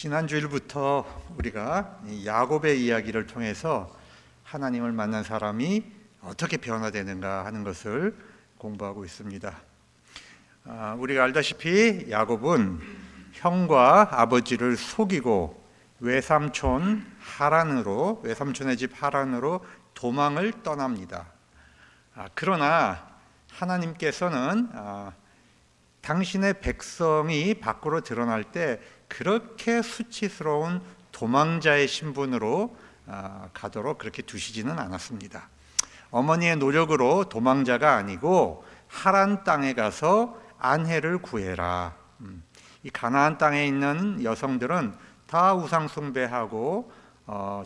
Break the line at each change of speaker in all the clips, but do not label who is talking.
지난 주일부터 우리가 야곱의 이야기를 통해서 하나님을 만난 사람이 어떻게 변화되는가 하는 것을 공부하고 있습니다. 우리가 알다시피 야곱은 형과 아버지를 속이고 외삼촌의 집 하란으로 도망을 떠납니다. 그러나 하나님께서는 당신의 백성이 밖으로 드러날 때 그렇게 수치스러운 도망자의 신분으로 가도록 그렇게 두시지는 않았습니다. 어머니의 노력으로 도망자가 아니고 하란 땅에 가서 아내를 구해라. 이 가나안 땅에 있는 여성들은 다 우상 숭배하고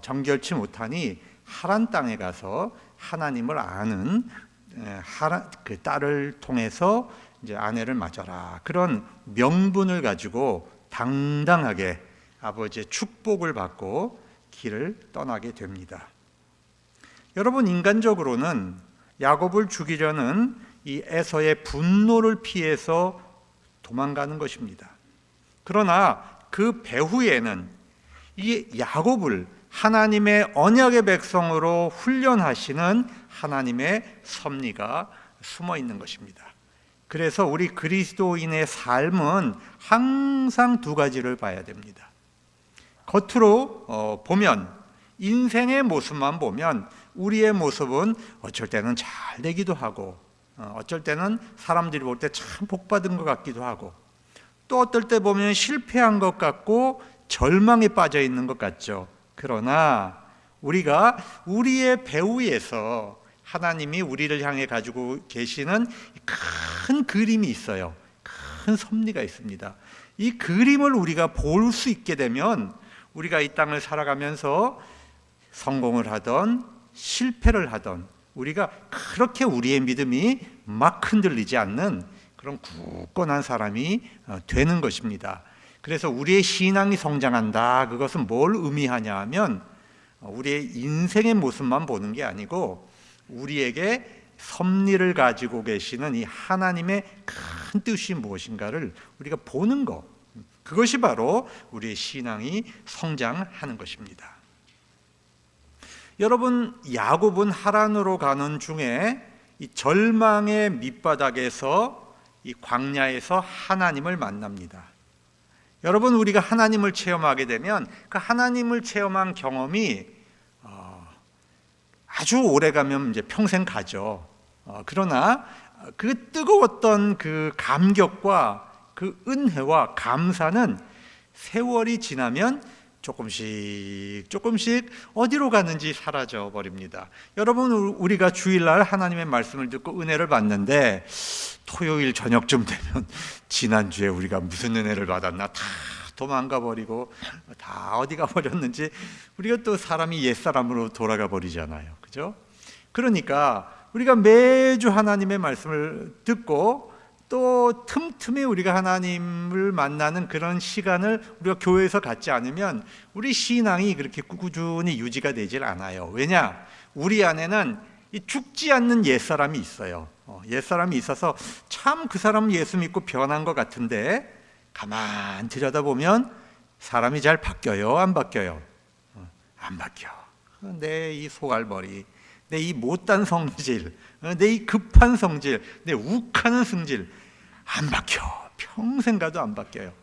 정결치 못하니 하란 땅에 가서 하나님을 아는 그 딸을 통해서 이제 아내를 맞아라. 그런 명분을 가지고 당당하게 아버지의 축복을 받고 길을 떠나게 됩니다. 여러분, 인간적으로는 야곱을 죽이려는 이 에서의 분노를 피해서 도망가는 것입니다. 그러나 그 배후에는 이 야곱을 하나님의 언약의 백성으로 훈련하시는 하나님의 섭리가 숨어 있는 것입니다. 그래서 우리 그리스도인의 삶은 항상 두 가지를 봐야 됩니다. 겉으로 보면, 인생의 모습만 보면 우리의 모습은 어쩔 때는 잘 되기도 하고 어쩔 때는 사람들이 볼 때 참 복받은 것 같기도 하고 또 어떨 때 보면 실패한 것 같고 절망에 빠져 있는 것 같죠. 그러나 우리가 우리의 배후에서 하나님이 우리를 향해 가지고 계시는 큰 그림이 있어요. 큰 섭리가 있습니다. 이 그림을 우리가 볼 수 있게 되면 우리가 이 땅을 살아가면서 성공을 하던 실패를 하던 우리가 그렇게 우리의 믿음이 막 흔들리지 않는 그런 굳건한 사람이 되는 것입니다. 그래서 우리의 신앙이 성장한다. 그것은 뭘 의미하냐 하면 우리의 인생의 모습만 보는 게 아니고 우리에게 섭리를 가지고 계시는 이 하나님의 큰 뜻이 무엇인가를 우리가 보는 것, 그것이 바로 우리의 신앙이 성장하는 것입니다. 여러분, 야곱은 하란으로 가는 중에 이 절망의 밑바닥에서 이 광야에서 하나님을 만납니다. 여러분, 우리가 하나님을 체험하게 되면 그 하나님을 체험한 경험이 아주 오래 가면 이제 평생 가죠. 그러나 그 뜨거웠던 그 감격과 그 은혜와 감사는 세월이 지나면 조금씩 어디로 가는지 사라져 버립니다. 여러분, 우리가 주일날 하나님의 말씀을 듣고 은혜를 받는데 토요일 저녁쯤 되면 지난주에 우리가 무슨 은혜를 받았나 다 도망가 버리고 다 어디 가 버렸는지 우리가 또 사람이 옛사람으로 돌아가 버리잖아요. 그죠? 그러니까 우리가 매주 하나님의 말씀을 듣고 또 틈틈이 우리가 하나님을 만나는 그런 시간을 우리가 교회에서 갖지 않으면 우리 신앙이 그렇게 꾸준히 유지가 되질 않아요. 왜냐? 우리 안에는 이 죽지 않는 옛사람이 있어요. 옛사람이 있어서 참 그 사람은 예수 믿고 변한 것 같은데 가만 들여다보면 사람이 잘 바뀌어요? 안 바뀌어요? 안 바뀌어. 내 이 소갈머리, 내 이 못된 성질, 내 이 급한 성질, 내 욱하는 성질 안 바뀌어. 평생 가도 안 바뀌어요.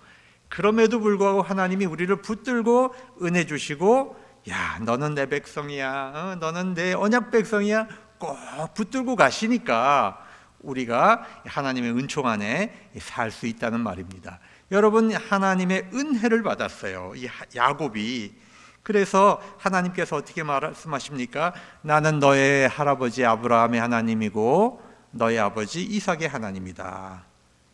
그럼에도 불구하고 하나님이 우리를 붙들고 은혜 주시고, 야, 너는 내 백성이야, 너는 내 언약 백성이야, 꼭 붙들고 가시니까 우리가 하나님의 은총 안에 살 수 있다는 말입니다. 여러분, 하나님의 은혜를 받았어요, 이 야곱이. 그래서 하나님께서 어떻게 말씀하십니까? 나는 너의 할아버지 아브라함의 하나님이고 너의 아버지 이삭의 하나님이다.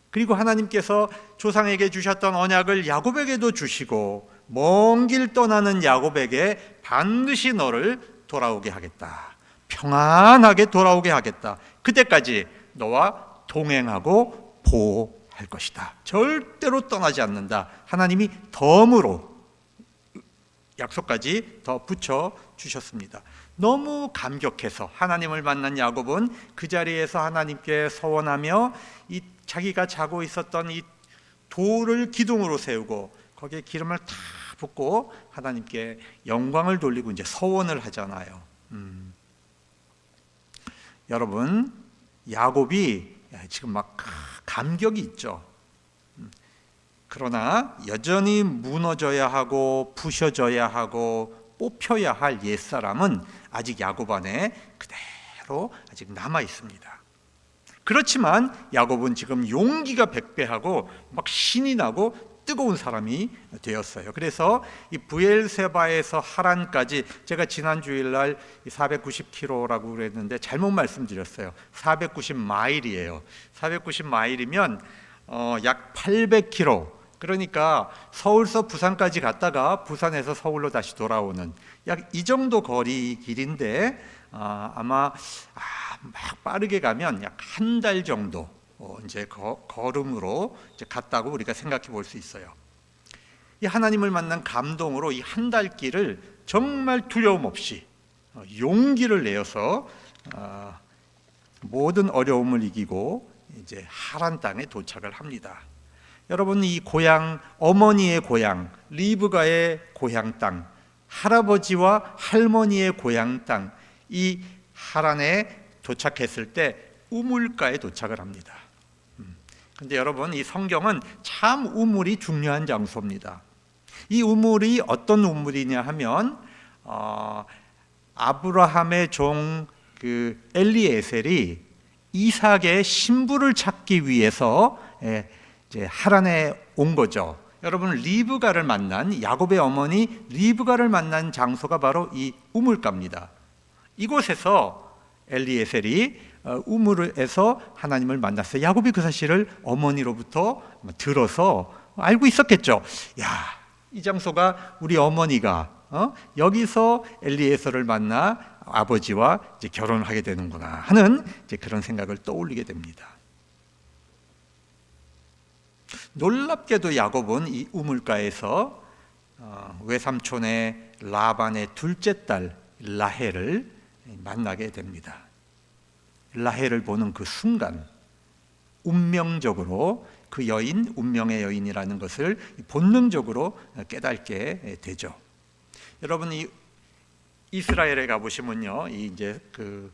그리고 하나님께서 조상에게 주셨던 언약을 야곱에게도 주시고 먼 길 떠나는 야곱에게 반드시 너를 돌아오게 하겠다. 평안하게 돌아오게 하겠다. 그때까지 너와 동행하고 보호할 것이다. 절대로 떠나지 않는다. 하나님이 덤으로 약속까지 더 붙여 주셨습니다. 너무 감격해서 하나님을 만난 야곱은 그 자리에서 하나님께 서원하며 이 자기가 자고 있었던 이 돌을 기둥으로 세우고 거기에 기름을 다 붓고 하나님께 영광을 돌리고 이제 서원을 하잖아요. 여러분, 야곱이 지금 막 감격이 있죠. 그러나 여전히 무너져야 하고 부셔져야 하고 뽑혀야 할 옛사람은 아직 야곱 안에 그대로 아직 남아 있습니다. 그렇지만 야곱은 지금 용기가 백배하고 막 신이 나고 뜨거운 사람이 되었어요. 그래서 이 브엘세바에서 하란까지, 제가 지난 주일날 490km라고 그랬는데 잘못 말씀드렸어요. 490마일이에요. 490마일이면 약 800km. 그러니까 서울서 부산까지 갔다가 부산에서 서울로 다시 돌아오는 약 이 정도 거리 길인데, 아마 막 빠르게 가면 약 한 달 정도 이제 걸음으로 이제 갔다고 우리가 생각해 볼 수 있어요. 이 하나님을 만난 감동으로 이 한 달 길을 정말 두려움 없이 용기를 내어서 모든 어려움을 이기고 이제 하란 땅에 도착을 합니다. 여러분, 이 고향, 어머니의 고향, 리브가의 고향 땅, 할아버지와 할머니의 고향 땅, 이 하란에 도착했을 때 우물가에 도착을 합니다. 근데 여러분, 이 성경은 참 우물이 중요한 장소입니다. 이 우물이 어떤 우물이냐 하면 아브라함의 종 그 엘리에셀이 이삭의 신부를 찾기 위해서 이제 하란에 온 거죠. 여러분, 리브가를 만난, 야곱의 어머니 리브가를 만난 장소가 바로 이 우물가입니다. 이곳에서 엘리에셀이 우물에서 하나님을 만났어요. 야곱이 그 사실을 어머니로부터 들어서 알고 있었겠죠. 야, 이 장소가 우리 어머니가 여기서 엘리에셀을 만나 아버지와 이제 결혼을 하게 되는구나 하는 이제 그런 생각을 떠올리게 됩니다. 놀랍게도 야곱은 이 우물가에서 외삼촌의 라반의 둘째 딸 라헬을 만나게 됩니다. 라헬을 보는 그 순간 운명적으로 그 여인, 운명의 여인이라는 것을 본능적으로 깨닫게 되죠. 여러분, 이 이스라엘에 가보시면요, 이제 그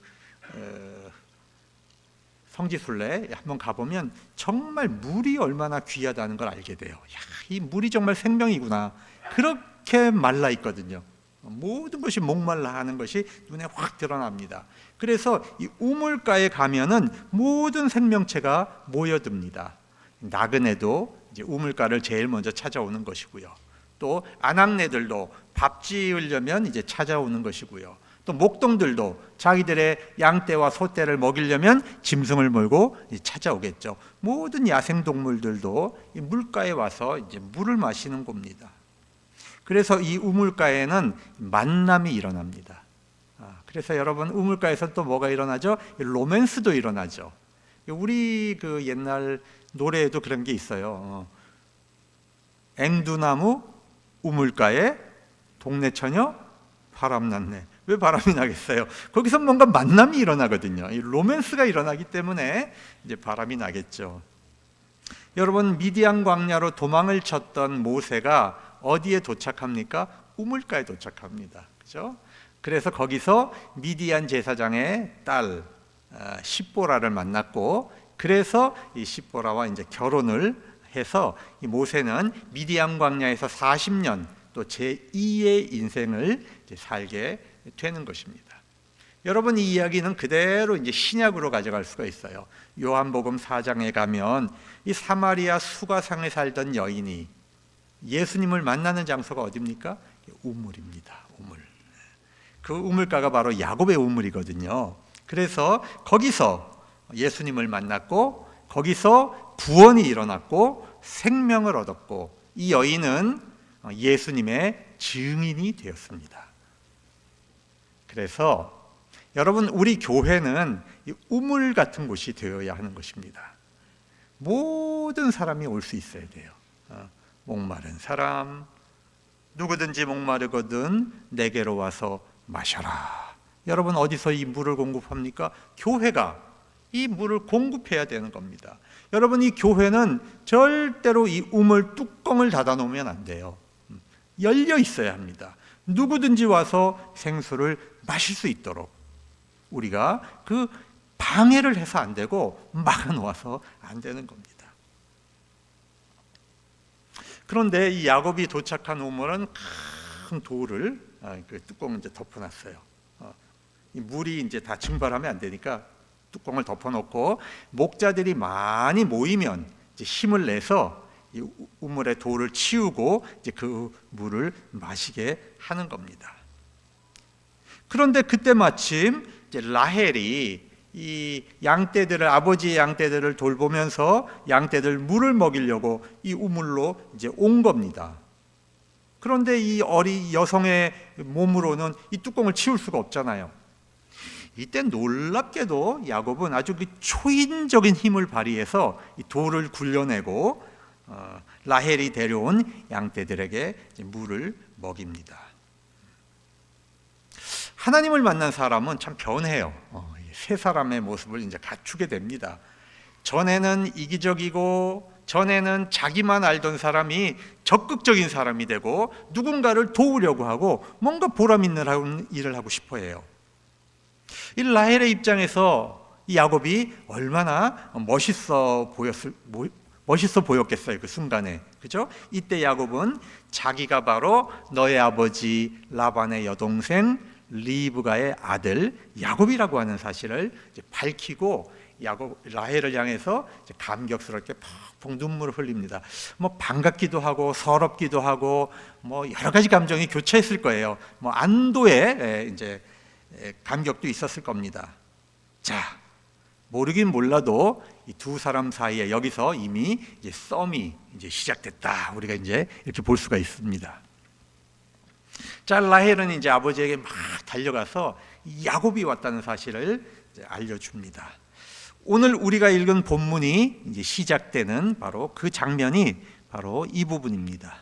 성지순례 한번 가보면 정말 물이 얼마나 귀하다는 걸 알게 돼요. 야, 이 물이 정말 생명이구나. 그렇게 말라 있거든요. 모든 것이 목말라 하는 것이 눈에 확 드러납니다. 그래서 이 우물가에 가면은 모든 생명체가 모여듭니다. 나그네도 이제 우물가를 제일 먼저 찾아오는 것이고요. 또 아낙네들도 밥 지으려면 이제 찾아오는 것이고요. 또 목동들도 자기들의 양떼와 소떼를 먹이려면 짐승을 몰고 찾아오겠죠. 모든 야생 동물들도 이 물가에 와서 이제 물을 마시는 겁니다. 그래서 이 우물가에는 만남이 일어납니다. 그래서 여러분, 우물가에서 또 뭐가 일어나죠? 로맨스도 일어나죠. 우리 그 옛날 노래에도 그런 게 있어요. 앵두나무 우물가에 동네 처녀 바람났네. 왜 바람이 나겠어요? 거기서 뭔가 만남이 일어나거든요. 이 로맨스가 일어나기 때문에 이제 바람이 나겠죠. 여러분, 미디안 광야로 도망을 쳤던 모세가 어디에 도착합니까? 우물가에 도착합니다. 그죠? 그래서 거기서 미디안 제사장의 딸 십보라를 만났고, 그래서 이 십보라와 이제 결혼을 해서 이 모세는 미디안 광야에서 40년 또 제2의 인생을 이제 살게 되는 것입니다. 여러분, 이 이야기는 그대로 이제 신약으로 가져갈 수가 있어요. 요한복음 4장에 가면 이 사마리아 수가상에 살던 여인이 예수님을 만나는 장소가 어디입니까? 우물입니다. 우물. 그 우물가가 바로 야곱의 우물이거든요. 그래서 거기서 예수님을 만났고, 거기서 구원이 일어났고 생명을 얻었고, 이 여인은 예수님의 증인이 되었습니다. 그래서 여러분, 우리 교회는 우물 같은 곳이 되어야 하는 것입니다. 모든 사람이 올 수 있어야 돼요. 목마른 사람, 누구든지 목마르거든 내게로 와서 마셔라. 여러분, 어디서 이 물을 공급합니까? 교회가 이 물을 공급해야 되는 겁니다. 여러분, 이 교회는 절대로 이 우물 뚜껑을 닫아 놓으면 안 돼요. 열려 있어야 합니다. 누구든지 와서 생수를 마실 수 있도록 우리가 그 방해를 해서 안 되고 막아놓아서 안 되는 겁니다. 그런데 이 야곱이 도착한 우물은 큰 돌을 그 뚜껑을 이제 덮어놨어요. 이 물이 이제 다 증발하면 안 되니까 뚜껑을 덮어놓고 목자들이 많이 모이면 이제 힘을 내서 이 우물의 돌을 치우고 이제 그 물을 마시게 하는 겁니다. 그런데 그때 마침 이제 라헬이 이 양떼들을 아버지의 양떼들을 돌보면서 양떼들 물을 먹이려고 이 우물로 이제 온 겁니다. 그런데 이 어린 여성의 몸으로는 이 뚜껑을 치울 수가 없잖아요. 이때 놀랍게도 야곱은 아주 그 초인적인 힘을 발휘해서 이 돌을 굴려내고 라헬이 데려온 양떼들에게 물을 먹입니다. 하나님을 만난 사람은 참 변해요. 세 사람의 모습을 이제 갖추게 됩니다. 전에는 이기적이고 전에는 자기만 알던 사람이 적극적인 사람이 되고 누군가를 도우려고 하고 뭔가 보람 있는 일을 하고 싶어해요. 이 라헬의 입장에서 이 야곱이 얼마나 멋있어 보였겠어요, 그 순간에. 그죠? 이때 야곱은 자기가 바로 너의 아버지 라반의 여동생 리브가의 아들 야곱이라고 하는 사실을 이제 밝히고 라헬을 향해서 이제 감격스럽게 펑펑 눈물을 흘립니다. 뭐 반갑기도 하고 서럽기도 하고 뭐 여러 가지 감정이 교차했을 거예요. 뭐 안도의 이제 감격도 있었을 겁니다. 자, 모르긴 몰라도 이 두 사람 사이에 여기서 이미 이제 썸이 이제 시작됐다. 우리가 이제 이렇게 볼 수가 있습니다. 자, 라헬은 이제 아버지에게 막 달려가서 야곱이 왔다는 사실을 이제 알려줍니다. 오늘 우리가 읽은 본문이 이제 시작되는 바로 그 장면이 바로 이 부분입니다.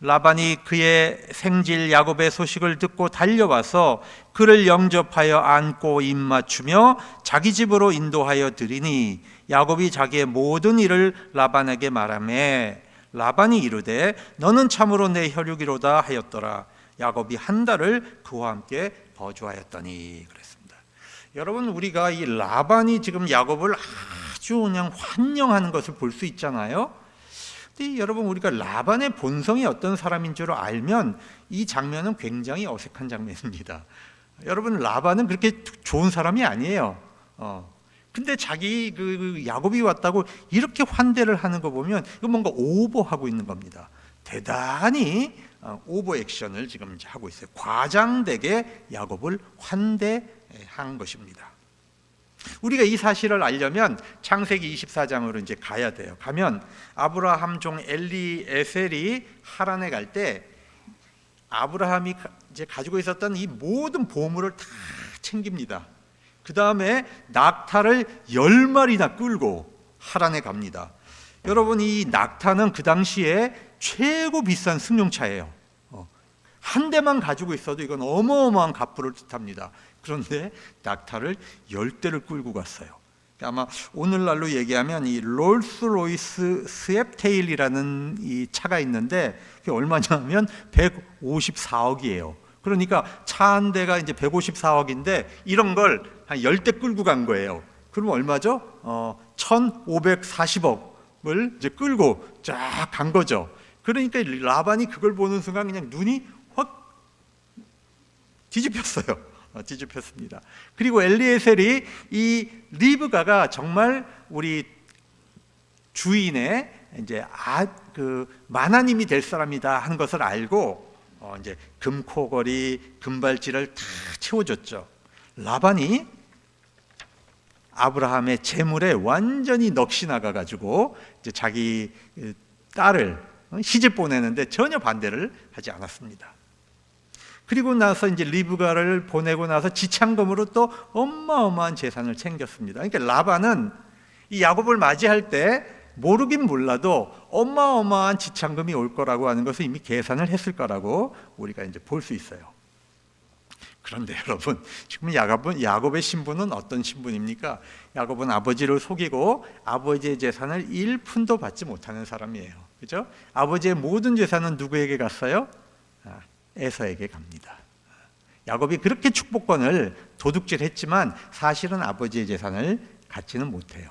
라반이 그의 생질 야곱의 소식을 듣고 달려와서 그를 영접하여 안고 입맞추며 자기 집으로 인도하여 드리니 야곱이 자기의 모든 일을 라반에게 말하매 라반이 이르되 너는 참으로 내 혈육이로다 하였더라. 야곱이 한 달을 그와 함께 거주하였더니 그랬습니다. 여러분, 우리가 이 라반이 지금 야곱을 아주 그냥 환영하는 것을 볼 수 있잖아요. 근데 여러분, 우리가 라반의 본성이 어떤 사람인 줄 알면 이 장면은 굉장히 어색한 장면입니다. 여러분, 라반은 그렇게 좋은 사람이 아니에요. 근데 자기 그 야곱이 왔다고 이렇게 환대를 하는 거 보면 이거 뭔가 오버하고 있는 겁니다. 대단히 오버 액션을 지금 이제 하고 있어요. 과장되게 야곱을 환대한 것입니다. 우리가 이 사실을 알려면 창세기 24장으로 이제 가야 돼요. 가면 아브라함 종 엘리에셀이 하란에 갈 때 아브라함이 이제 가지고 있었던 이 모든 보물을 다 챙깁니다. 그 다음에 낙타를 10마리나 끌고 하란에 갑니다. 여러분, 이 낙타는 그 당시에 최고 비싼 승용차예요. 한 대만 가지고 있어도 이건 어마어마한 갑부를 뜻합니다. 그런데 낙타를 10대를 끌고 갔어요. 아마 오늘날로 얘기하면 이 롤스로이스 스왑테일이라는 이 차가 있는데 그게 얼마냐면 154억이에요. 그러니까 차 한 대가 이제 154억인데 이런 걸 한 10대 끌고 간 거예요. 그러면 얼마죠? 1,540억을 이제 끌고 쫙 간 거죠. 그러니까 라반이 그걸 보는 순간 그냥 눈이 확 뒤집혔어요. 뒤집혔습니다. 그리고 엘리에셀이 이 리브가가 정말 우리 주인의 이제 그 만화님이 될 사람이다 하는 것을 알고 이제 금코걸이, 금발찌를 다 채워줬죠. 라반이 아브라함의 재물에 완전히 넋이 나가가지고 이제 자기 딸을 시집 보내는데 전혀 반대를 하지 않았습니다. 그리고 나서 이제 리브가를 보내고 나서 지참금으로 또 어마어마한 재산을 챙겼습니다. 그러니까 라반은 이 야곱을 맞이할 때 모르긴 몰라도 어마어마한 지참금이 올 거라고 하는 것을 이미 계산을 했을 거라고 우리가 이제 볼 수 있어요. 그런데 여러분, 지금 야곱의 신분은 어떤 신분입니까? 야곱은 아버지를 속이고 아버지의 재산을 1푼도 받지 못하는 사람이에요. 그죠? 아버지의 모든 재산은 누구에게 갔어요? 에서에게 갑니다. 야곱이 그렇게 축복권을 도둑질했지만 사실은 아버지의 재산을 갖지는 못해요.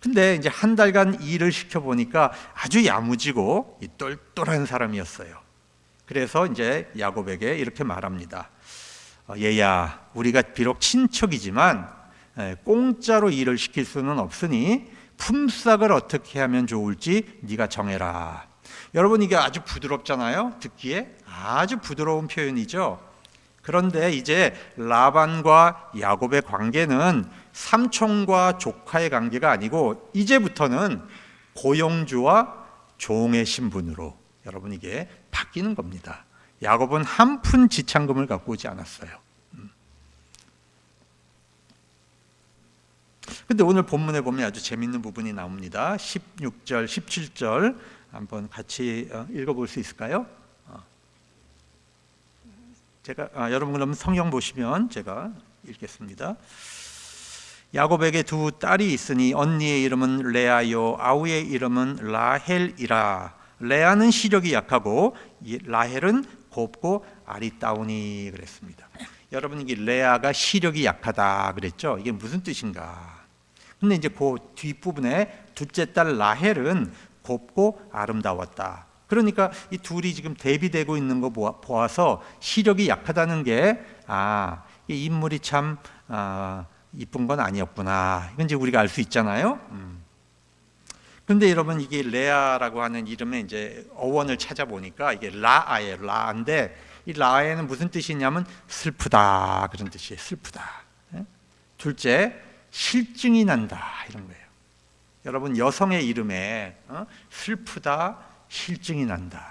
근데 이제 한 달간 일을 시켜보니까 아주 야무지고 똘똘한 사람이었어요. 그래서 이제 야곱에게 이렇게 말합니다. 얘야, 우리가 비록 친척이지만 공짜로 일을 시킬 수는 없으니 품삯을 어떻게 하면 좋을지 네가 정해라. 여러분, 이게 아주 부드럽잖아요. 듣기에 아주 부드러운 표현이죠. 그런데 이제 라반과 야곱의 관계는 삼촌과 조카의 관계가 아니고 이제부터는 고용주와 종의 신분으로 여러분 이게 바뀌는 겁니다. 야곱은 한 푼 지참금을 갖고 오지 않았어요. 근데 오늘 본문에 보면 아주 재밌는 부분이 나옵니다. 16절, 17절 한번 같이 읽어볼 수 있을까요? 여러분 그러면 성경 보시면 제가 읽겠습니다. 야곱에게 두 딸이 있으니 언니의 이름은 레아요 아우의 이름은 라헬이라. 레아는 시력이 약하고 라헬은 곱고 아리따우니 그랬습니다. 여러분, 이게 레아가 시력이 약하다 그랬죠? 이게 무슨 뜻인가? 근데 이제 그 뒷부분에 둘째 딸 라헬은 곱고 아름다웠다. 그러니까 이 둘이 지금 대비되고 있는 거 보아서 시력이 약하다는 게 이 인물이 참 이쁜 건 아니었구나. 이건 이제 우리가 알 수 있잖아요. 그런데 여러분, 이게 레아라고 하는 이름의 이제 어원을 찾아보니까 이게 라아예요. 라인데 이 라에는 무슨 뜻이냐면 슬프다 그런 뜻이에요. 슬프다. 둘째, 실증이 난다 이런 거예요. 여러분, 여성의 이름에 슬프다, 실증이 난다.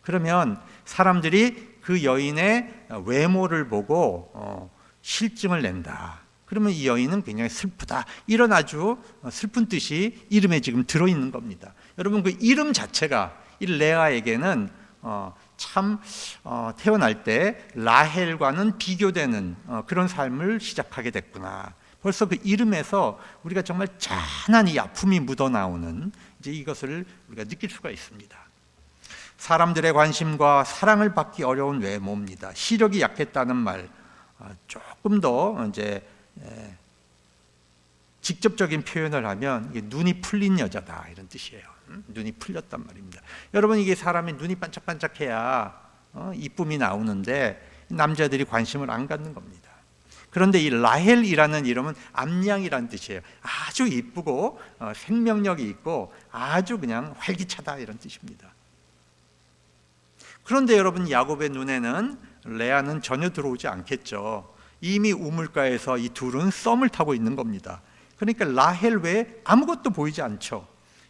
그러면 사람들이 그 여인의 외모를 보고 실증을 낸다. 그러면 이 여인은 굉장히 슬프다. 이런 아주 슬픈 뜻이 이름에 지금 들어있는 겁니다. 여러분, 그 이름 자체가 이 레아에게는 참 태어날 때 라헬과는 비교되는 그런 삶을 시작하게 됐구나. 벌써 그 이름에서 우리가 정말 짠한 이 아픔이 묻어나오는 이제 이것을 우리가 느낄 수가 있습니다. 사람들의 관심과 사랑을 받기 어려운 외모입니다. 시력이 약했다는 말, 조금 더 이제 직접적인 표현을 하면 이게 눈이 풀린 여자다 이런 뜻이에요. 눈이 풀렸단 말입니다. 여러분, 이게 사람이 눈이 반짝반짝해야 이쁨이 나오는데 남자들이 관심을 안 갖는 겁니다. 그런데 이 라헬이라는 이름은 암양이라는 뜻이에요. 아주 이쁘고 생명력이 있고 아주 그냥 활기차다 이런 뜻입니다. 그런데 여러분, 야곱의 눈에는 레아는 전혀 들어오지 않겠죠. 이미 우물가에서 이 둘은 썸을 타고 있는 겁니다. 그러니까 라헬 외에 아무것도 보이지 않죠.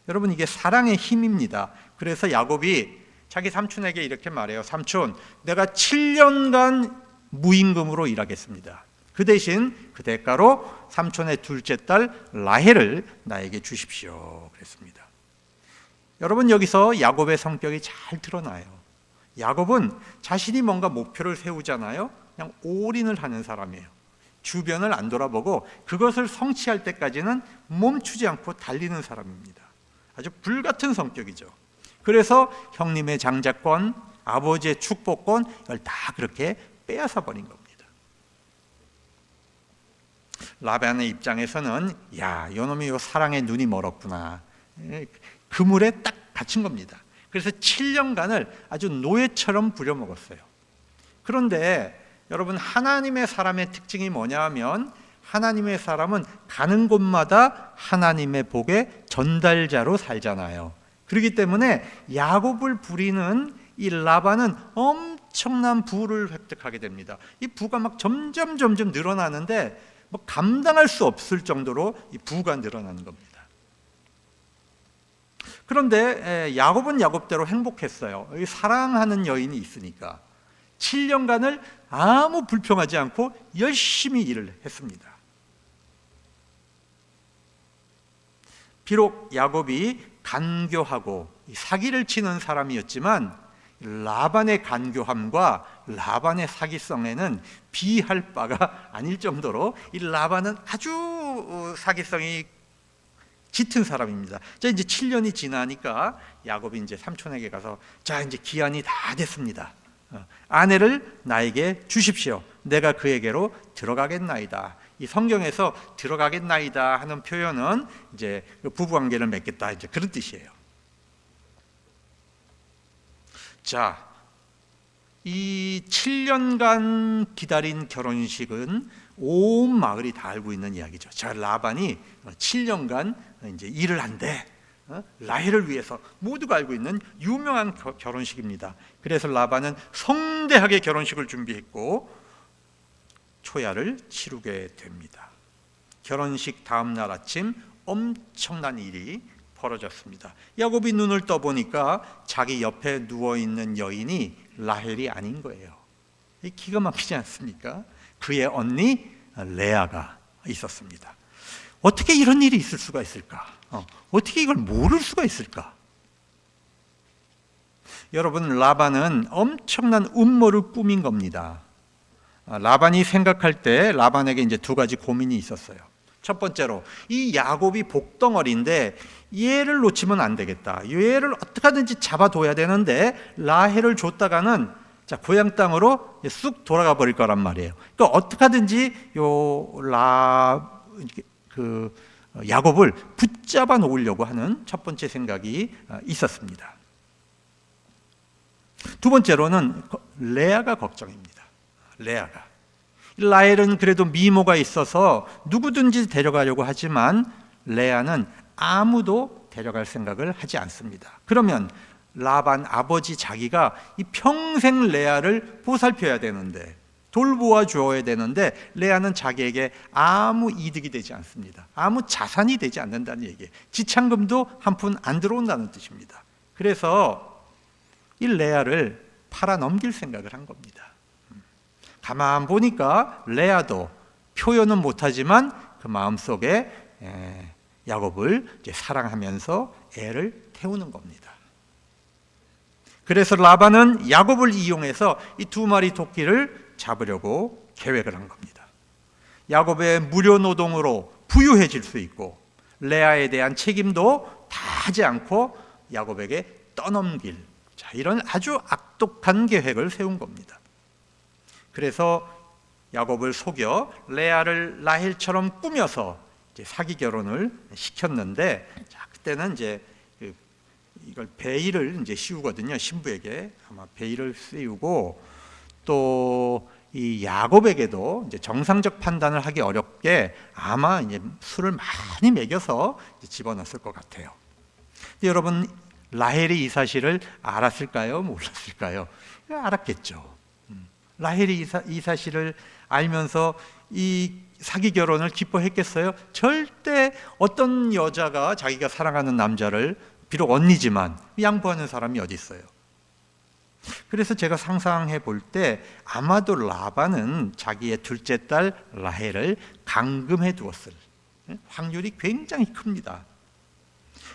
여러분, 이게 사랑의 힘입니다. 그래서 야곱이 자기 삼촌에게 이렇게 말해요. 삼촌, 내가 7년간 무임금으로 일하겠습니다. 그 대신 그 대가로 삼촌의 둘째 딸 라헬을 나에게 주십시오 그랬습니다. 여러분, 여기서 야곱의 성격이 잘 드러나요. 야곱은 자신이 뭔가 목표를 세우잖아요. 그냥 올인을 하는 사람이에요. 주변을 안 돌아보고 그것을 성취할 때까지는 멈추지 않고 달리는 사람입니다. 아주 불같은 성격이죠. 그래서 형님의 장자권, 아버지의 축복권 이걸 다 그렇게 빼앗아 버린 겁니다. 라반의 입장에서는 요놈이 요 사랑에 눈이 멀었구나. 그물에 딱 갇힌 겁니다. 그래서 7년간을 아주 노예처럼 부려먹었어요. 그런데 여러분, 하나님의 사람의 특징이 뭐냐 하면 하나님의 사람은 가는 곳마다 하나님의 복의 전달자로 살잖아요. 그렇기 때문에 야곱을 부리는 이 라반은 엄청난 부를 획득하게 됩니다. 이 부가 막 점점 늘어나는데 뭐 감당할 수 없을 정도로 이 부가 늘어나는 겁니다. 그런데 야곱은 야곱대로 행복했어요. 사랑하는 여인이 있으니까 7년간을 아무 불평하지 않고 열심히 일을 했습니다. 비록 야곱이 간교하고 사기를 치는 사람이었지만 라반의 간교함과 라반의 사기성에는 비할 바가 아닐 정도로 이 라반은 아주 사기성이 짙은 사람입니다. 자, 이제 7년이 지나니까 야곱이 이제 삼촌에게 가서 자, 이제 기한이 다 됐습니다. 아내를 나에게 주십시오. 내가 그에게로 들어가겠나이다. 이 성경에서 들어가겠나이다 하는 표현은 이제 부부 관계를 맺겠다, 이제 그런 뜻이에요. 자, 이 7년간 기다린 결혼식은 온 마을이 다 알고 있는 이야기죠. 자, 라반이 7년간 이제 일을 한대. 라헬을 위해서 모두가 알고 있는 유명한 결혼식입니다. 그래서 라반은 성대하게 결혼식을 준비했고 초야를 치르게 됩니다. 결혼식 다음 날 아침 엄청난 일이 벌어졌습니다. 야곱이 눈을 떠보니까 자기 옆에 누워있는 여인이 라헬이 아닌 거예요. 기가 막히지 않습니까? 그의 언니 레아가 있었습니다. 어떻게 이런 일이 있을 수가 있을까? 어떻게 이걸 모를 수가 있을까? 여러분, 라반은 엄청난 음모를 꾸민 겁니다. 라반이 생각할 때 라반에게 이제 두 가지 고민이 있었어요. 첫 번째로, 이 야곱이 복덩어리인데 얘를 놓치면 안 되겠다. 얘를 어떻게 하든지 잡아둬야 되는데 라헬을 줬다가는 자, 고향 땅으로 쑥 돌아가 버릴 거란 말이에요. 그러니까 어떻게 하든지 야곱을 붙잡아 놓으려고 하는 첫 번째 생각이 있었습니다. 두 번째로는 레아가 걱정입니다. 레아가. 라헬은 그래도 미모가 있어서 누구든지 데려가려고 하지만 레아는 아무도 데려갈 생각을 하지 않습니다. 그러면 라반 아버지 자기가 이 평생 레아를 보살펴야 되는데, 돌보아 주어야 되는데 레아는 자기에게 아무 이득이 되지 않습니다. 아무 자산이 되지 않는다는 얘기예요. 지참금도 한 푼 안 들어온다는 뜻입니다. 그래서 이 레아를 팔아 넘길 생각을 한 겁니다. 가만 보니까 레아도 표현은 못하지만 그 마음속에 야곱을 이제 사랑하면서 애를 태우는 겁니다. 그래서 라반은 야곱을 이용해서 이 두 마리 토끼를 잡으려고 계획을 한 겁니다. 야곱의 무료 노동으로 부유해질 수 있고 레아에 대한 책임도 다 하지 않고 야곱에게 떠넘길, 자, 이런 아주 악독한 계획을 세운 겁니다. 그래서 야곱을 속여 레아를 라헬처럼 꾸며서 이제 사기 결혼을 시켰는데, 자, 그때는 이제 이걸 베일을 이제 씌우거든요. 신부에게 아마 베일을 씌우고, 또 이 야곱에게도 이제 정상적 판단을 하기 어렵게 아마 이제 술을 많이 먹여서 집어넣었을 것 같아요. 근데 여러분, 라헬이 이 사실을 알았을까요? 몰랐을까요? 알았겠죠. 라헬이 이 사실을 알면서 이 사기 결혼을 기뻐했겠어요? 절대. 어떤 여자가 자기가 사랑하는 남자를 비록 언니지만 양보하는 사람이 어디 있어요? 그래서 제가 상상해 볼 때 아마도 라반은 자기의 둘째 딸 라헬을 감금해 두었을 확률이 굉장히 큽니다.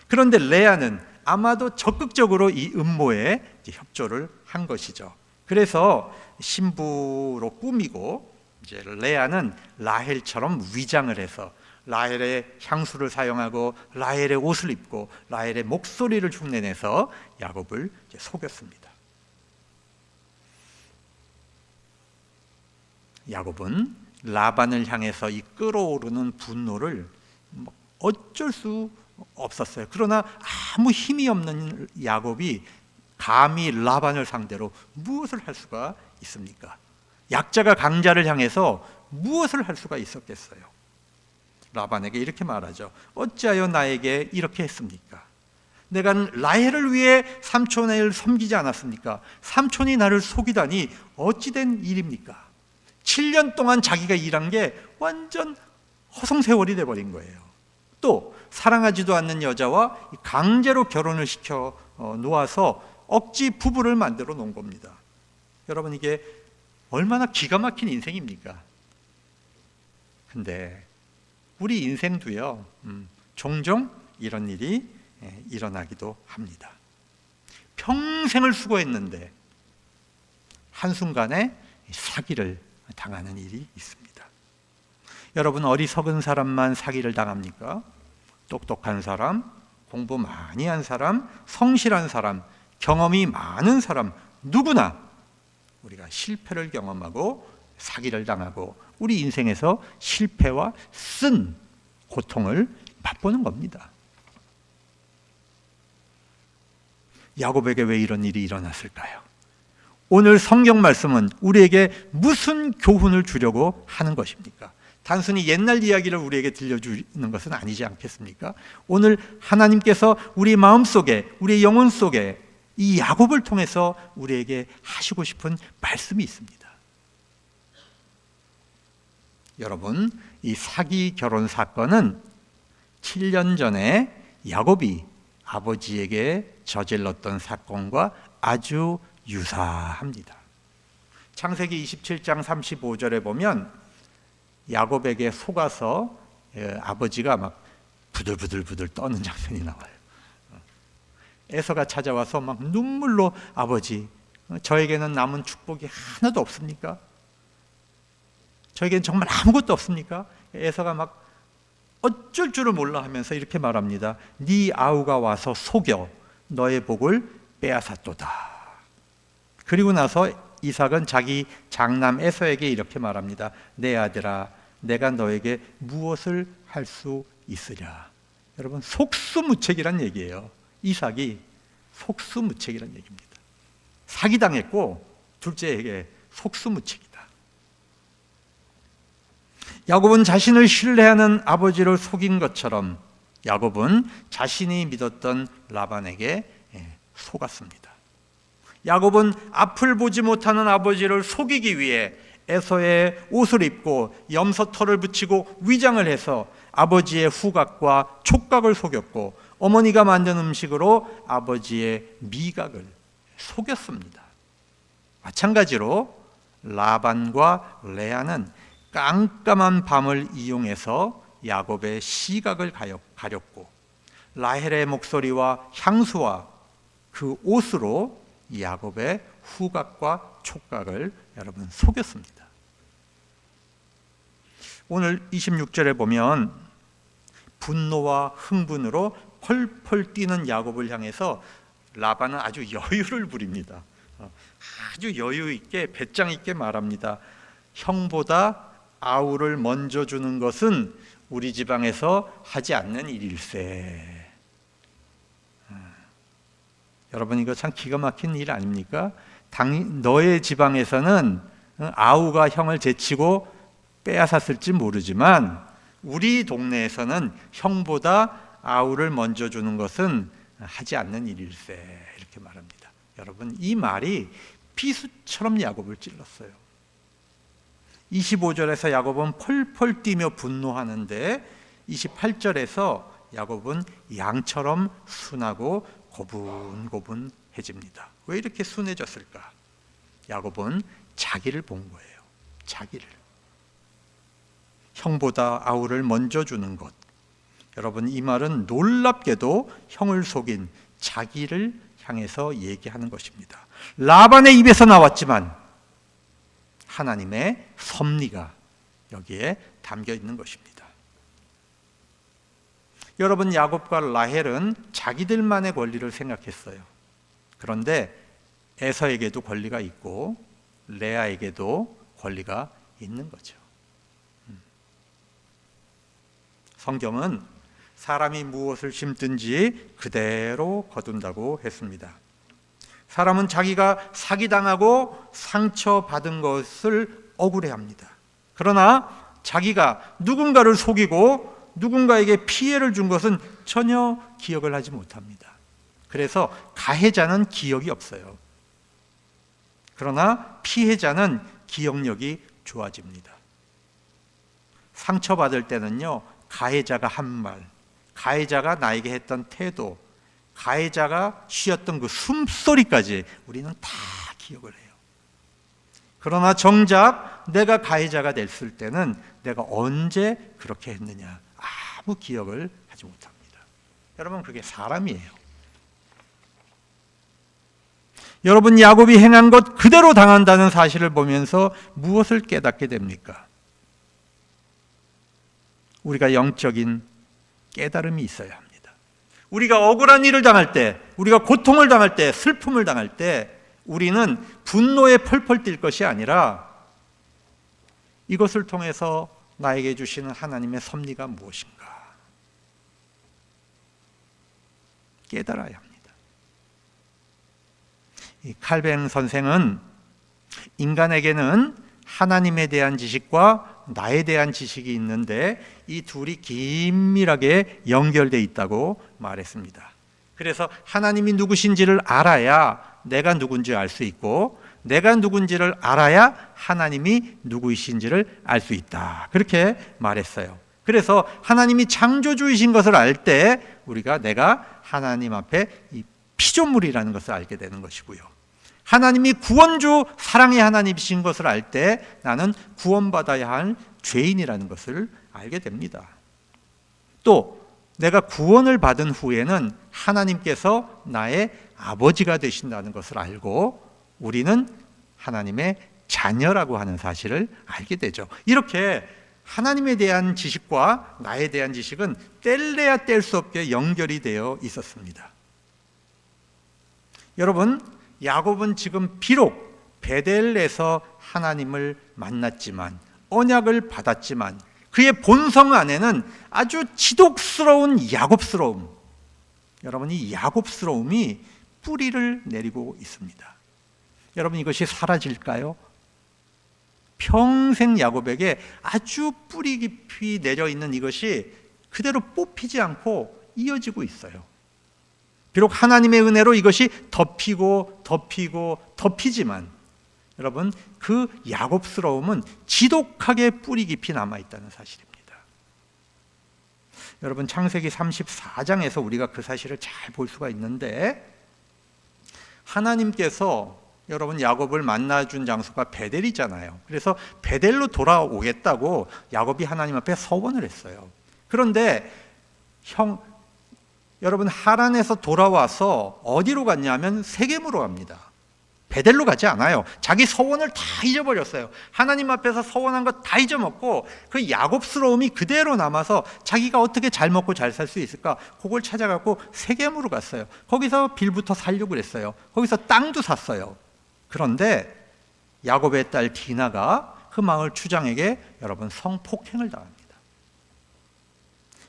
그런데 레아는 아마도 적극적으로 이 음모에 협조를 한 것이죠. 그래서 신부로 꾸미고 이제 레아는 라헬처럼 위장을 해서 라헬의 향수를 사용하고 라헬의 옷을 입고 라헬의 목소리를 흉내내서 야곱을 속였습니다. 야곱은 라반을 향해서 이 끓어오르는 분노를 어쩔 수 없었어요. 그러나 아무 힘이 없는 야곱이 감히 라반을 상대로 무엇을 할 수가 있습니까? 약자가 강자를 향해서 무엇을 할 수가 있었겠어요? 라반에게 이렇게 말하죠. 어찌하여 나에게 이렇게 했습니까? 내가 라헬을 위해 삼촌을 섬기지 않았습니까? 삼촌이 나를 속이다니 어찌된 일입니까? 7년 동안 자기가 일한 게 완전 허송세월이 돼버린 거예요. 또 사랑하지도 않는 여자와 강제로 결혼을 시켜 놓아서 억지 부부를 만들어 놓은 겁니다. 여러분, 이게 얼마나 기가 막힌 인생입니까? 근데 우리 인생도요, 종종 이런 일이 일어나기도 합니다. 평생을 수고했는데 한순간에 사기를 당하는 일이 있습니다. 여러분, 어리석은 사람만 사기를 당합니까? 똑똑한 사람, 공부 많이 한 사람, 성실한 사람, 경험이 많은 사람, 누구나 우리가 실패를 경험하고 사기를 당하고 우리 인생에서 실패와 쓴 고통을 맛보는 겁니다. 야곱에게 왜 이런 일이 일어났을까요? 오늘 성경 말씀은 우리에게 무슨 교훈을 주려고 하는 것입니까? 단순히 옛날 이야기를 우리에게 들려주는 것은 아니지 않겠습니까? 오늘 하나님께서 우리 마음속에, 우리 영혼 속에 이 야곱을 통해서 우리에게 하시고 싶은 말씀이 있습니다. 여러분, 이 사기 결혼 사건은 7년 전에 야곱이 아버지에게 저질렀던 사건과 아주 유사합니다. 창세기 27장 35절에 보면 야곱에게 속아서 아버지가 막 부들부들 떠는 장면이 나와요. 에서가 찾아와서 막 눈물로 아버지, 저에게는 남은 축복이 하나도 없습니까? 저에게는 정말 아무것도 없습니까? 에서가 막 어쩔 줄을 몰라 하면서 이렇게 말합니다. 네 아우가 와서 속여 너의 복을 빼앗았도다. 그리고 나서 이삭은 자기 장남 에서에게 이렇게 말합니다. 내 아들아, 내가 너에게 무엇을 할 수 있으랴. 여러분, 속수무책이란 얘기예요. 이삭이 속수무책이란 얘기입니다. 사기당했고 둘째에게 속수무책이다. 야곱은 자신을 신뢰하는 아버지를 속인 것처럼 야곱은 자신이 믿었던 라반에게 속았습니다. 야곱은 앞을 보지 못하는 아버지를 속이기 위해 에서의 옷을 입고 염소털을 붙이고 위장을 해서 아버지의 후각과 촉각을 속였고 어머니가 만든 음식으로 아버지의 미각을 속였습니다. 마찬가지로 라반과 레아는 깜깜한 밤을 이용해서 야곱의 시각을 가렸고 라헬의 목소리와 향수와 그 옷으로 야곱의 후각과 촉각을 여러분 속였습니다. 오늘 26절에 보면 분노와 흥분으로 펄펄 뛰는 야곱을 향해서 라반은 아주 여유를 부립니다. 아주 여유 있게 배짱 있게 말합니다. 형보다 아우를 먼저 주는 것은 우리 지방에서 하지 않는 일일세. 여러분, 이거 참 기가 막힌 일 아닙니까? 너의 지방에서는 아우가 형을 제치고 빼앗았을지 모르지만 우리 동네에서는 형보다 아우를 먼저 주는 것은 하지 않는 일일세. 이렇게 말합니다. 여러분, 이 말이 비수처럼 야곱을 찔렀어요. 25절에서 야곱은 펄펄 뛰며 분노하는데 28절에서 야곱은 양처럼 순하고 고분고분해집니다. 왜 이렇게 순해졌을까? 야곱은 자기를 본 거예요. 자기를. 형보다 아우를 먼저 주는 것. 여러분, 이 말은 놀랍게도 형을 속인 자기를 향해서 얘기하는 것입니다. 라반의 입에서 나왔지만 하나님의 섭리가 여기에 담겨 있는 것입니다. 여러분, 야곱과 라헬은 자기들만의 권리를 생각했어요. 그런데 에서에게도 권리가 있고 레아에게도 권리가 있는 거죠. 성경은 사람이 무엇을 심든지 그대로 거둔다고 했습니다. 사람은 자기가 사기당하고 상처받은 것을 억울해합니다. 그러나 자기가 누군가를 속이고 누군가에게 피해를 준 것은 전혀 기억을 하지 못합니다. 그래서 가해자는 기억이 없어요. 그러나 피해자는 기억력이 좋아집니다. 상처받을 때는요, 가해자가 한 말, 가해자가 나에게 했던 태도, 가해자가 쉬었던 그 숨소리까지 우리는 다 기억을 해요. 그러나 정작 내가 가해자가 됐을 때는 내가 언제 그렇게 했느냐 아무 기억을 하지 못합니다. 여러분, 그게 사람이에요. 여러분, 야곱이 행한 것 그대로 당한다는 사실을 보면서 무엇을 깨닫게 됩니까? 우리가 영적인 깨달음이 있어야 합니다. 우리가 억울한 일을 당할 때, 우리가 고통을 당할 때, 슬픔을 당할 때 우리는 분노에 펄펄 뛸 것이 아니라 이것을 통해서 나에게 주시는 하나님의 섭리가 무엇인가 깨달아야 합니다. 이 칼뱅 선생은 인간에게는 하나님에 대한 지식과 나에 대한 지식이 있는데 이 둘이 긴밀하게 연결되어 있다고 말했습니다. 그래서 하나님이 누구신지를 알아야 내가 누군지 알 수 있고, 내가 누군지를 알아야 하나님이 누구이신지를 알 수 있다, 그렇게 말했어요. 그래서 하나님이 창조주이신 것을 알 때 우리가 내가 하나님 앞에 이 피조물이라는 것을 알게 되는 것이고요, 하나님이 구원주 사랑의 하나님이신 것을 알 때 나는 구원받아야 할 죄인이라는 것을 알게 됩니다. 또 내가 구원을 받은 후에는 하나님께서 나의 아버지가 되신다는 것을 알고 우리는 하나님의 자녀라고 하는 사실을 알게 되죠. 이렇게 하나님에 대한 지식과 나에 대한 지식은 뗄래야 뗄 수 없게 연결이 되어 있었습니다. 여러분, 야곱은 지금 비록 베델에서 하나님을 만났지만, 언약을 받았지만 그의 본성 안에는 아주 지독스러운 야곱스러움, 여러분, 이 야곱스러움이 뿌리를 내리고 있습니다. 여러분, 이것이 사라질까요? 평생 야곱에게 아주 뿌리 깊이 내려있는 이것이 그대로 뽑히지 않고 이어지고 있어요. 비록 하나님의 은혜로 이것이 덮이고 덮이지만 여러분, 그 야곱스러움은 지독하게 뿌리 깊이 남아있다는 사실입니다. 여러분, 창세기 34장에서 우리가 그 사실을 잘 볼 수가 있는데, 하나님께서 여러분 야곱을 만나준 장소가 베델이잖아요. 그래서 베델로 돌아오겠다고 야곱이 하나님 앞에 서원을 했어요. 그런데 여러분, 하란에서 돌아와서 어디로 갔냐면 세겜으로 갑니다. 베델로 가지 않아요. 자기 서원을 다 잊어버렸어요. 하나님 앞에서 서원한 것 다 잊어먹고 그 야곱스러움이 그대로 남아서 자기가 어떻게 잘 먹고 잘 살 수 있을까, 그걸 찾아갖고 세겜으로 갔어요. 거기서 빌부터 살려고 그랬어요. 거기서 땅도 샀어요. 그런데 야곱의 딸 디나가 그 마을 추장에게 여러분 성폭행을 당합니다.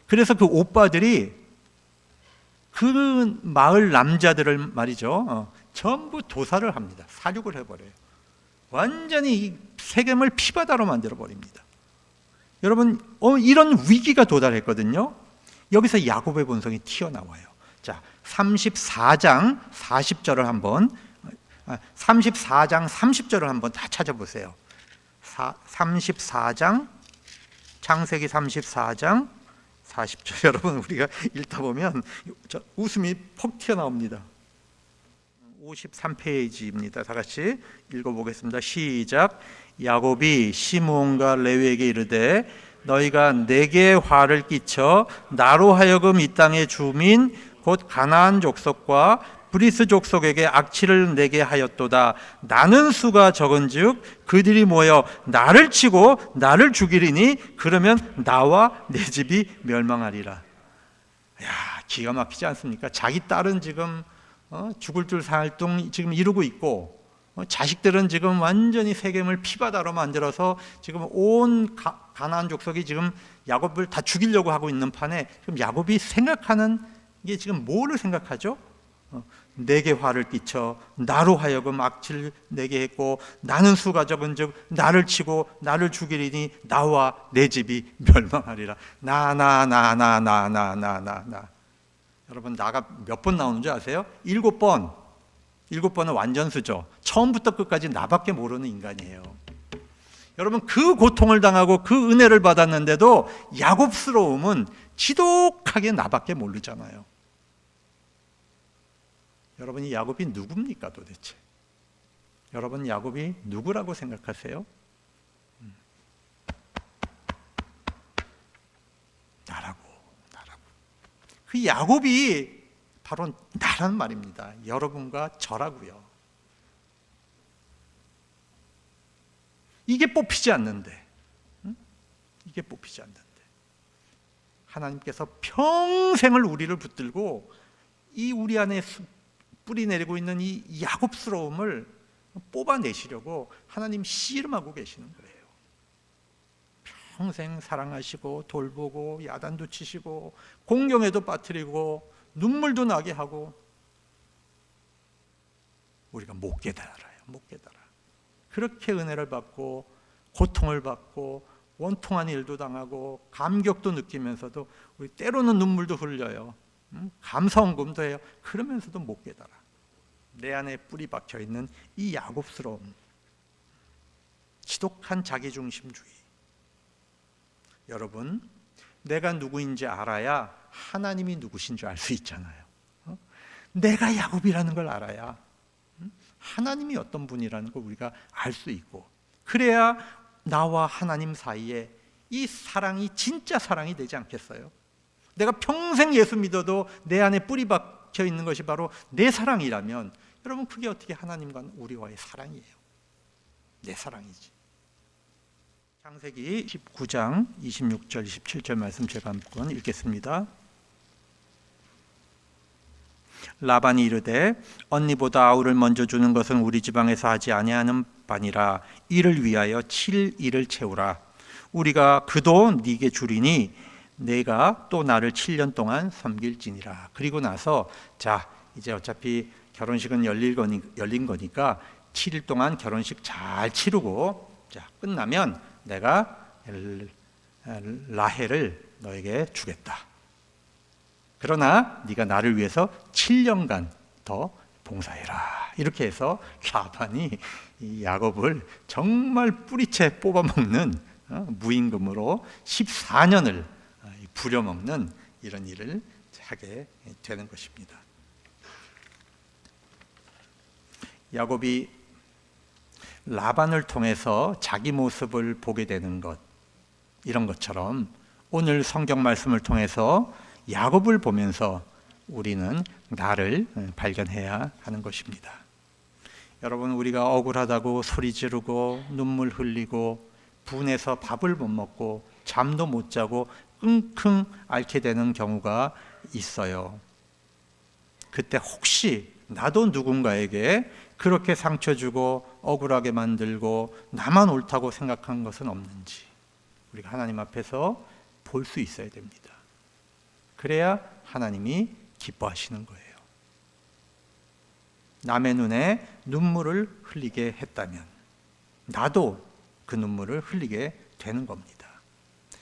그래서 그 오빠들이 그 마을 남자들을 말이죠, 전부 도살을 합니다. 살육을 해버려요. 완전히 이 세겜을 피바다로 만들어버립니다. 여러분, 이런 위기가 도달했거든요. 여기서 야곱의 본성이 튀어나와요. 자, 34장 40절을 한번 34장 30절을 한번 다 찾아보세요. 34장, 창세기 34장 40절, 여러분 우리가 읽다 보면 웃음이 퍽 튀어나옵니다. 53페이지입니다. 다 같이 읽어보겠습니다. 시작. 야곱이 시므온과 레위에게 이르되 너희가 내게 화를 끼쳐 나로 하여금 이 땅의 주민 곧 가나안 족속과 브리스 족속에게 악취를 내게 하였도다. 나는 수가 적은즉 그들이 모여 나를 치고 나를 죽이리니 그러면 나와 내 집이 멸망하리라. 야, 기가 막히지 않습니까? 자기 딸은 지금 죽을 줄 살동 지금 이루고 있고, 자식들은 지금 완전히 세겜을 피바다로 만들어서 지금 온 가나안 족속이 지금 야곱을 다 죽이려고 하고 있는 판에 지금 야곱이 생각하는 게 지금 뭐를 생각하죠? 내게 화를 끼쳐 나로 하여금 악취를 내게 했고 나는 수가 적은즉 나를 치고 나를 죽이리니 나와 내 집이 멸망하리라. 나. 여러분, 나가 몇 번 나오는 줄 아세요? 7번. 7번은 완전수죠. 처음부터 끝까지 나밖에 모르는 인간이에요. 여러분, 그 고통을 당하고 그 은혜를 받았는데도 야곱스러움은 지독하게 나밖에 모르잖아요. 여러분, 이 야곱이 누굽니까 도대체? 여러분, 야곱이 누구라고 생각하세요? 나라고. 그 야곱이 바로 나란 말입니다. 여러분과 저라고요. 이게 뽑히지 않는데, 하나님께서 평생을 우리를 붙들고 이 우리 안에 뿌리 내리고 있는 이 야곱스러움을 뽑아내시려고 하나님 씨름하고 계시는 거예요. 평생 사랑하시고 돌보고 야단도 치시고 공경에도 빠뜨리고 눈물도 나게 하고 우리가 못 깨달아요. 못 깨달아. 그렇게 은혜를 받고 고통을 받고 원통한 일도 당하고 감격도 느끼면서도 우리 때로는 눈물도 흘려요. 감사원금도 해요. 그러면서도 못 깨달아. 내 안에 뿌리 박혀 있는 이 야곱스러움, 지독한 자기중심주의. 여러분, 내가 누구인지 알아야 하나님이 누구신 줄 알 수 있잖아요. 내가 야곱이라는 걸 알아야 하나님이 어떤 분이라는 걸 우리가 알 수 있고, 그래야 나와 하나님 사이에 이 사랑이 진짜 사랑이 되지 않겠어요? 내가 평생 예수 믿어도 내 안에 뿌리 박혀 있는 것이 바로 내 사랑이라면 여러분, 그게 어떻게 하나님과 우리와의 사랑이에요? 내 사랑이지. 창세기 19장 26절 27절 말씀 제가 한번 읽겠습니다. 라반이 이르되 언니보다 아우를 먼저 주는 것은 우리 지방에서 하지 아니하는 바니라. 이를 위하여 7일을 채우라. 우리가 그도 네게 주리니 내가 또 나를 7년 동안 섬길지니라. 그리고 나서 자, 이제 어차피 결혼식은 열린 거니까 7일 동안 결혼식 잘 치르고 자, 끝나면 내가 라헬을 너에게 주겠다. 그러나 네가 나를 위해서 7년간 더 봉사해라. 이렇게 해서 라반이 이 야곱을 정말 뿌리채 뽑아먹는 무임금으로 14년을 부려먹는 이런 일을 하게 되는 것입니다. 야곱이 라반을 통해서 자기 모습을 보게 되는 것, 이런 것처럼 오늘 성경 말씀을 통해서 야곱을 보면서 우리는 나를 발견해야 하는 것입니다. 여러분, 우리가 억울하다고 소리 지르고 눈물 흘리고 분해서 밥을 못 먹고 잠도 못 자고 끙끙 앓게 되는 경우가 있어요. 그때 혹시 나도 누군가에게 그렇게 상처 주고 억울하게 만들고 나만 옳다고 생각한 것은 없는지 우리가 하나님 앞에서 볼 수 있어야 됩니다. 그래야 하나님이 기뻐하시는 거예요. 남의 눈에 눈물을 흘리게 했다면 나도 그 눈물을 흘리게 되는 겁니다.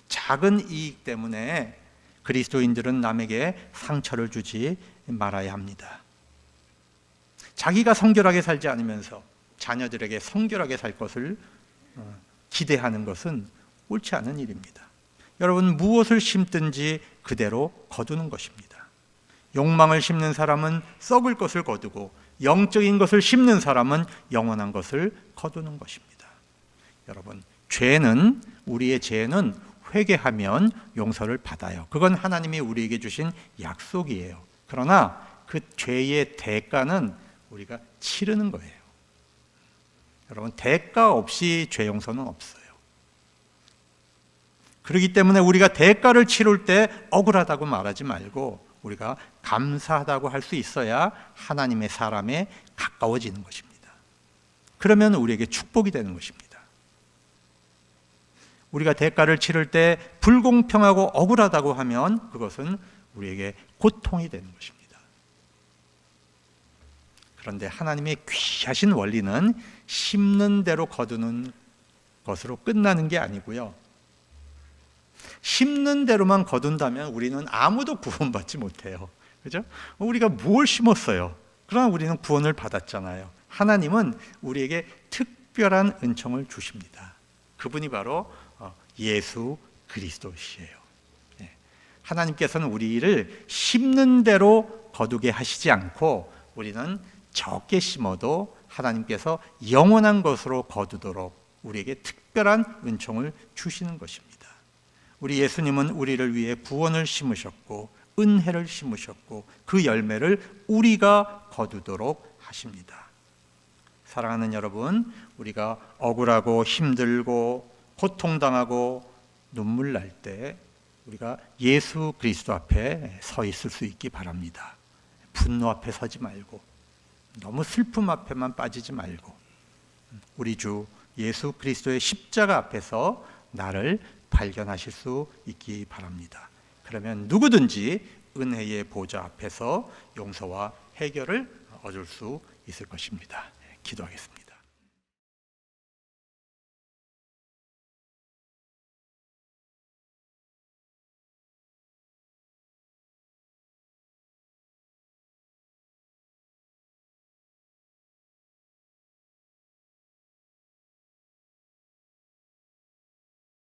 작은 이익 때문에 그리스도인들은 남에게 상처를 주지 말아야 합니다. 자기가 성결하게 살지 않으면서 자녀들에게 성결하게 살 것을 기대하는 것은 옳지 않은 일입니다. 여러분, 무엇을 심든지 그대로 거두는 것입니다. 욕망을 심는 사람은 썩을 것을 거두고 영적인 것을 심는 사람은 영원한 것을 거두는 것입니다. 여러분, 우리의 죄는 회개하면 용서를 받아요. 그건 하나님이 우리에게 주신 약속이에요. 그러나 그 죄의 대가는 우리가 치르는 거예요. 여러분, 대가 없이 죄 용서는 없어요. 그렇기 때문에 우리가 대가를 치를 때 억울하다고 말하지 말고 우리가 감사하다고 할 수 있어야 하나님의 사람에 가까워지는 것입니다. 그러면 우리에게 축복이 되는 것입니다. 우리가 대가를 치를 때 불공평하고 억울하다고 하면 그것은 우리에게 고통이 되는 것입니다. 그런데 하나님의 귀하신 원리는 심는 대로 거두는 것으로 끝나는 게 아니고요. 심는 대로만 거둔다면 우리는 아무도 구원받지 못해요. 그죠? 우리가 뭘 심었어요? 그러나 우리는 구원을 받았잖아요. 하나님은 우리에게 특별한 은총을 주십니다. 그분이 바로 예수 그리스도시에요. 하나님께서는 우리를 심는 대로 거두게 하시지 않고 우리는 적게 심어도 하나님께서 영원한 것으로 거두도록 우리에게 특별한 은총을 주시는 것입니다. 우리 예수님은 우리를 위해 구원을 심으셨고 은혜를 심으셨고 그 열매를 우리가 거두도록 하십니다. 사랑하는 여러분, 우리가 억울하고 힘들고 고통당하고 눈물 날 때 우리가 예수 그리스도 앞에 서 있을 수 있기 바랍니다. 분노 앞에 서지 말고, 너무 슬픔 앞에만 빠지지 말고, 우리 주 예수 그리스도의 십자가 앞에서 나를 발견하실 수 있기 바랍니다. 그러면 누구든지 은혜의 보좌 앞에서 용서와 해결을 얻을 수 있을 것입니다. 기도하겠습니다.